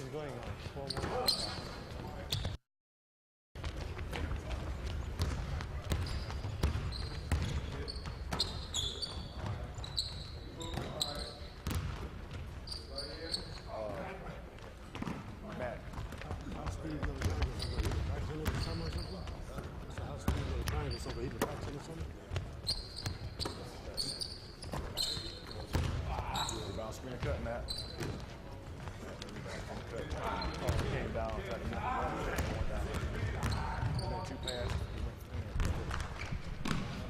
going on. Matt. How's Steve doing? Practicing over the summer or something? How's Steve doing? Triangle something? He been practicing or something? Rebound screen cut, Matt. Oh, he came down. Tried to knock him down.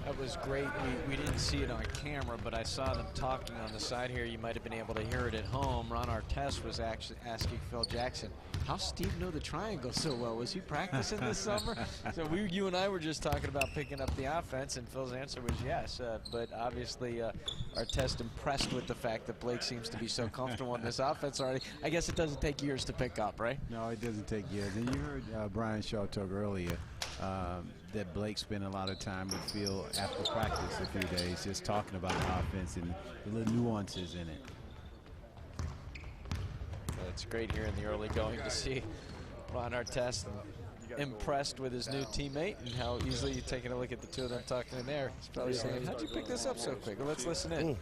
That was great. We didn't see it on camera, but I saw them talking on the side here. You might have been able to hear it at home. Ron Artest was actually asking Phil Jackson, how Steve know the triangle so well? Was he practicing this summer? So you and I were just talking about picking up the offense, and Phil's answer was yes. But obviously, Artest impressed with the fact that Blake seems to be so comfortable in this offense already. I guess it doesn't take years to pick up, right? No, it doesn't take years. And you heard Brian Shaw talk earlier that Blake spent a lot of time with Phil after practice a few days just talking about the offense and the little nuances in it. It's great here in the early going to see Ron Artest impressed with his new teammate and how easily you're taking a look at the two of them talking in there. He's probably saying, how'd you pick this up so quick? Well, let's listen in.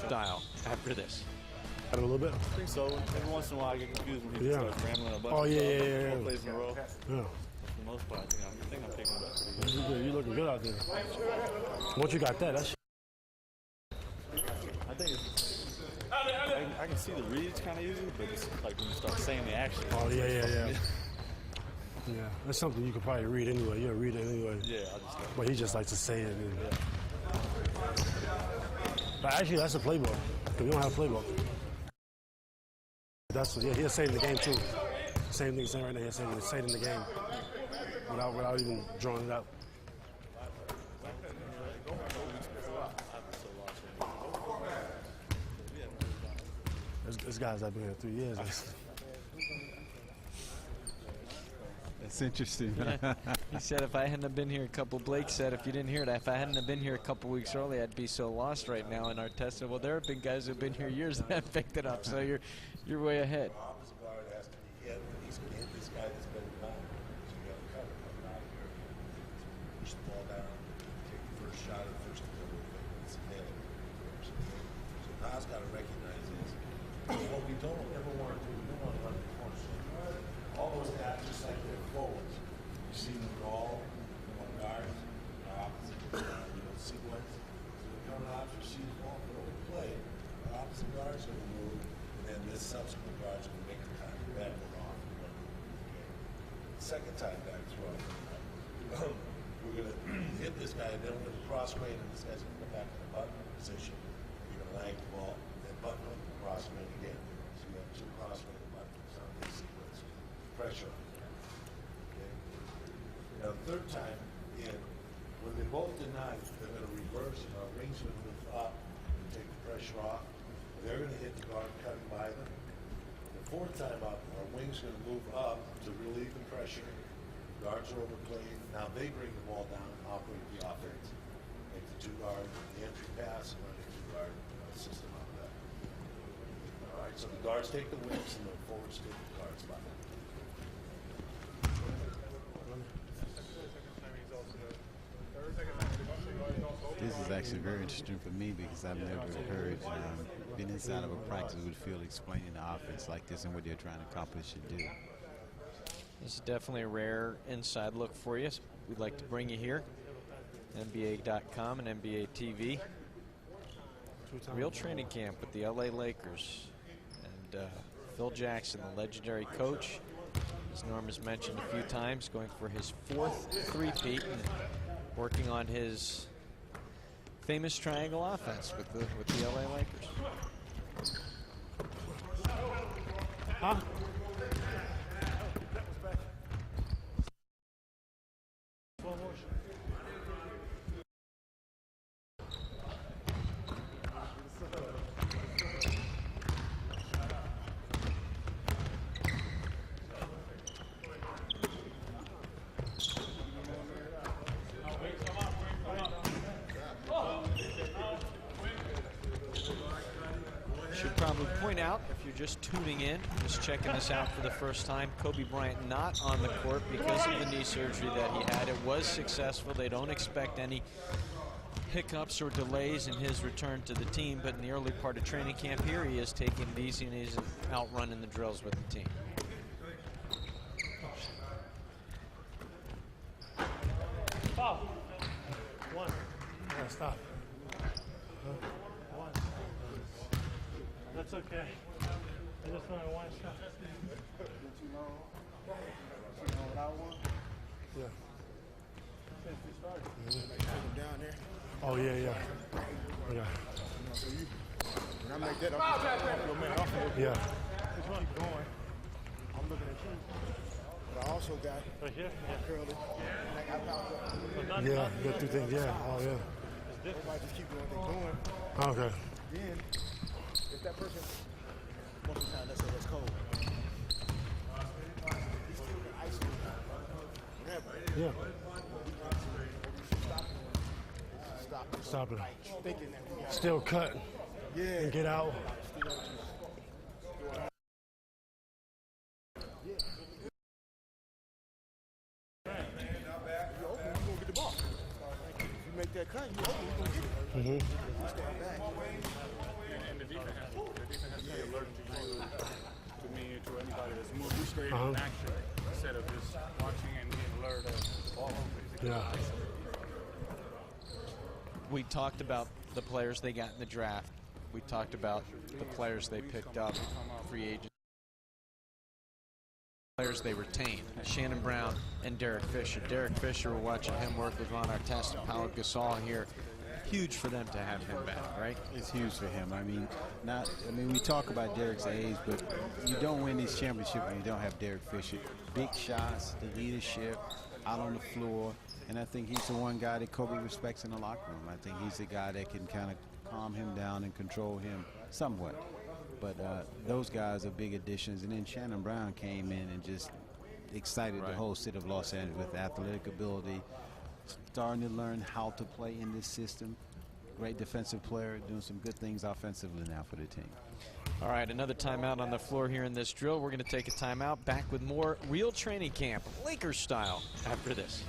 Dial after this. A little bit? I think so. Every once in a while I get confused when he starts rambling about Oh, yeah. 4 plays in a row. Yeah. For the most part, I think I'm picking it up pretty good. You're looking good out there. Once you got that, that's I think I can see the reads kind of easy, but it's like when you start saying the action. Oh, yeah. Yeah, that's something you could probably read anyway. You'll read it anyway. Yeah, I just But he just likes to say it. But actually, that's a playbook. Because we don't have a playbook. That's he'll say it in the game too. Same thing he's saying right now. He'll say it in the game without even drawing it out. This guy's I've been here 3 years. That's interesting. He said if I hadn't have been here Blake said, if you didn't hear it, if I hadn't have been here a couple weeks early, I'd be so lost right now. And Artest said, well, there have been guys who've been here years that have picked it up, so you're way ahead. Opposite guard has to be hit. He's going to hit this guy that's been behind. So you got to cover coming out here. Push the ball down, take the first shot at first to go with it. Nail it first. So Nas got to recognize this. What we don't ever want to do, we don't want to run the corner. All those guys, just like they're forwards, you see them all on guards, opposite sequence. So we come out, you see the ball, but we play. Our opposite guards are going to move, and then this subsequent guard's going to make the time back off. Second time back throw. We're going to hit this guy, and then we're going to cross grade, and this guy's going to go back to the button position. You're going to lag the ball, then button up, cross grade again. So you have two cross grade buttons on this sequence. Pressure. Okay. Now, the third time in, when they both deny, they're going to reverse, and our wings are going to move up and take the pressure off. They're going to hit the guard cutting by them. The fourth time up, our wings are going to move up to relieve the pressure. Guards are overplayed. Now they bring the ball down and operate the offense. Make the two guard, the entry pass, and run the two guard system out of that. All right, so the guards take the wings and the forwards take the guard spot. This is actually very interesting for me because I've never heard been inside of a practice with Phil explaining the offense like this and what they're trying to accomplish and do. This is definitely a rare inside look for you. We'd like to bring you here. NBA.com and NBA TV. Real training camp with the LA Lakers. And Phil Jackson, the legendary coach, as Norm has mentioned a few times, going for his 4th three-peat and working on his famous triangle offense with the LA Lakers. Huh? timeout. If you're just tuning in, just checking this out for the first time, Kobe Bryant not on the court because of the knee surgery that he had. It was successful. They don't expect any hiccups or delays in his return to the team, but in the early part of training camp here, he is taking it easy and he's out running the drills with the team. Stop. One. Yeah, stop. One. That's okay. I just wanted one shot. Yeah. Oh, yeah, yeah. Yeah. When I make that up, your man off of it. Yeah. Keep going. I'm looking at you. But I also got Right here? curly. Like I popped up. Yeah, you got two things. Yeah. Oh, yeah. Everybody just keep doing what they're doing. Okay. Then, if that person, most of the time, let's say that's cold. He's still can isolate whatever. Yeah. Stop Stop it. thinking that we got Still cut and get out. make that cut, you open, you gonna get it. You stand back. And the defense has to be alert to me, to anybody that's moving straight in action instead of just watching and being alert of the ball. Yeah. We talked about the players they got in the draft. We talked about the players they picked up, free agents. Players they retained, Shannon Brown and Derek Fisher. Derek Fisher, we're watching him work with Ron Artest and Pau Gasol here. Huge for them to have him back, right? It's huge for him. I mean, we talk about Derek's age, but you don't win these championships when you don't have Derek Fisher. Big shots, the leadership, out on the floor, and I think he's the one guy that Kobe respects in the locker room. I think he's the guy that can kind of calm him down and control him somewhat. But those guys are big additions. And then Shannon Brown came in and just excited the whole city of Los Angeles with athletic ability, starting to learn how to play in this system. Great defensive player, doing some good things offensively now for the team. All right, another timeout on the floor here in this drill. We're going to take a timeout, back with more real training camp, Lakers style, after this.